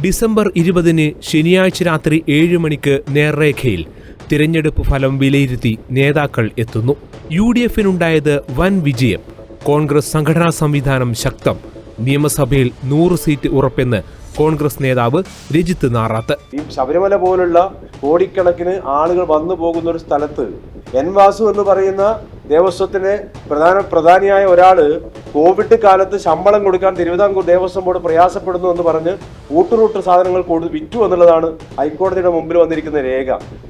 December 20 ശനിയാഴ്ച രാത്രി 7 മണിക്ക് നേർരേഖയിൽ തിരഞ്ഞെടുപ്പ് ഫലം വിലയിരുത്തി നേതാക്കൾ എത്തുന്നു. UDF-നുണ്ടായത് വൻ വിജയം. കോൺഗ്രസ് സംഘടനാ സംവിധാനം ശക്തം. നിയമസഭയിൽ 100 സീറ്റ് ഉറപ്പെന്ന് കോൺഗ്രസ് നേതാവ് രജിത്ത് നാറാത്ത്. ഈ ശബരിമല പോലുള്ള കോടിക്കണക്കിന് ആളുകൾ വന്നു പോകുന്ന ഒരു സ്ഥലത്ത് എൻ വാസു എന്ന് പറയുന്ന ദേവസ്വത്തിന് പ്രധാനിയായ ഒരാള് കോവിഡ് കാലത്ത് ശമ്പളം കൊടുക്കാൻ തിരുവിതാംകൂർ ദേവസ്വം ബോർഡ് പ്രയാസപ്പെടുന്നു എന്ന് പറഞ്ഞ് ഊട്ടുറൂട്ട് സാധനങ്ങൾ വിറ്റു എന്നുള്ളതാണ് ഹൈക്കോടതിയുടെ മുമ്പിൽ വന്നിരിക്കുന്ന രേഖ.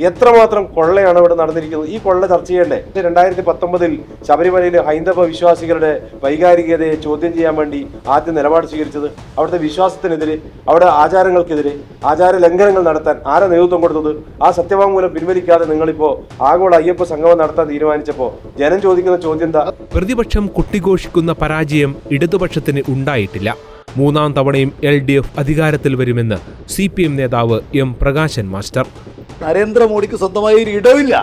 എത്രമാത്രം കൊള്ളയാണ് ഇവിടെ നടന്നിരിക്കുന്നത്? ഈ കൊള്ള ചർച്ച ചെയ്യണ്ടേ? 2019 ശബരിമലയിലെ ഹൈന്ദവ വിശ്വാസികളുടെ വൈകാരികതയെ ചോദ്യം ചെയ്യാൻ വേണ്ടി ആദ്യം നിലപാട് സ്വീകരിച്ചത് അവിടുത്തെ വിശ്വാസത്തിനെതിരെ, അവിടെ ആചാരങ്ങൾക്കെതിരെ ആചാര ലംഘനങ്ങൾ നടത്താൻ ആരാ നേതൃത്വം കൊടുത്തത്? ആ സത്യവാങ്മൂലം പിൻവലിക്കാതെ നിങ്ങളിപ്പോ ആഗോള അയ്യപ്പ സംഗമം നടത്താൻ തീരുമാനിച്ചപ്പോ ജനം ചോദിക്കുന്ന ചോദ്യം എന്താ? പ്രതിപക്ഷം കൊട്ടിഘോഷിക്കുന്ന പരാജയം ഇടതുപക്ഷത്തിന് ഉണ്ടായിട്ടില്ല. 3ാം തവണയും LDF അധികാരത്തിൽ വരുമെന്ന് CPM നേതാവ് M പ്രകാശൻ മാസ്റ്റർ. നരേന്ദ്രമോദിക്ക് സ്വന്തമായി ഒരു ഇടവില്ല.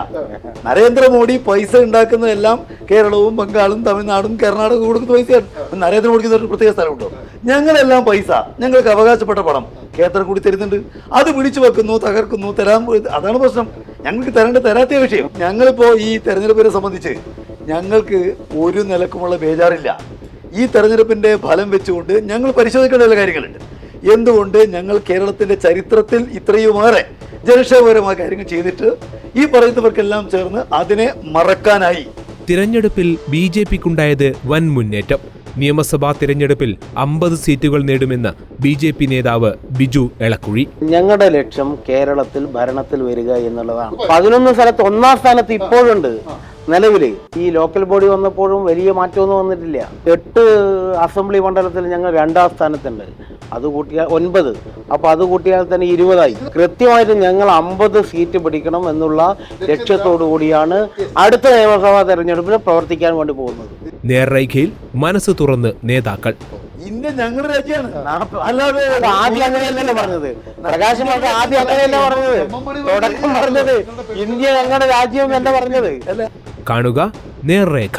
നരേന്ദ്രമോദി പൈസ ഉണ്ടാക്കുന്നതെല്ലാം കേരളവും ബംഗാളും തമിഴ്നാടും കർണാടകവും കൊടുക്കുന്ന പൈസയാണ്. നരേന്ദ്രമോദിക്ക് ഒരു പ്രത്യേക സ്ഥലമുണ്ടോ? ഞങ്ങളെല്ലാം പൈസ, ഞങ്ങൾക്ക് അവകാശപ്പെട്ട പണം കേന്ദ്രം കൂടി തരുന്നുണ്ട്. അത് പിടിച്ചു വെക്കുന്നു, തകർക്കുന്നു, അതാണ് പ്രശ്നം. ഞങ്ങൾക്ക് തരാത്ത വിഷയം. ഞങ്ങളിപ്പോൾ ഈ തെരഞ്ഞെടുപ്പിനെ സംബന്ധിച്ച് ഞങ്ങൾക്ക് ഒരു നിലക്കുമുള്ള ബേജാറില്ല. ഈ തെരഞ്ഞെടുപ്പിന്റെ ഫലം വെച്ചുകൊണ്ട് ഞങ്ങൾ പരിശോധിക്കേണ്ട ചില കാര്യങ്ങളുണ്ട്. എന്തുകൊണ്ട് ഞങ്ങൾ കേരളത്തിന്റെ ചരിത്രത്തിൽ ഇത്രയുമേറെ ജനക്ഷേമപരമായ കാര്യങ്ങൾ ചെയ്തിട്ട് ഈ പറയുന്നവർക്കെല്ലാം ചേർന്ന് അതിനെ മറക്കാനായി. തിരഞ്ഞെടുപ്പിൽ BJP-ക്കുണ്ടായത് വൻ മുന്നേറ്റം. നിയമസഭാ തിരഞ്ഞെടുപ്പിൽ 50 സീറ്റുകൾ നേടുമെന്ന് BJP നേതാവ് ബിജു എളക്കുഴി. ഞങ്ങളുടെ ലക്ഷ്യം കേരളത്തിൽ ഭരണത്തിൽ വരിക എന്നുള്ളതാണ്. 11 സ്ഥലത്ത് 1ാം സ്ഥാനത്ത് ഇപ്പോഴുണ്ട്. നിലവില് ഈ ലോക്കൽ ബോഡി വന്നപ്പോഴും വലിയ മാറ്റമൊന്നും വന്നിട്ടില്ല. 8 അസംബ്ലി മണ്ഡലത്തിൽ ഞങ്ങൾ 2ാം സ്ഥാനത്തുണ്ട്. അത് കൂട്ടിയാൽ 9. അപ്പൊ അത് കൂട്ടിയാൽ തന്നെ 20ആയി. കൃത്യമായിട്ട് ഞങ്ങൾ 50 സീറ്റ് പിടിക്കണം എന്നുള്ള ലക്ഷ്യത്തോടു കൂടിയാണ് അടുത്ത നിയമസഭാ തെരഞ്ഞെടുപ്പിന് പ്രവർത്തിക്കാൻ വേണ്ടി പോകുന്നത്. നേർരേഖയിൽ മനസ്സ് തുറന്ന് നേതാക്കൾ. ഇന്ത്യ ഞങ്ങളുടെ രാജ്യമാണ്. അല്ലാതെ ആദ്യം അങ്ങനെയല്ലല്ലോ പറഞ്ഞത്. പ്രകാശ് മാഷ് ആദ്യം അങ്ങനെയല്ല പറഞ്ഞത്. തുടക്കം പറഞ്ഞത് ഇന്ത്യ ഞങ്ങളുടെ രാജ്യം എന്നല്ല പറഞ്ഞത്. കാണുക നേർരേഖ.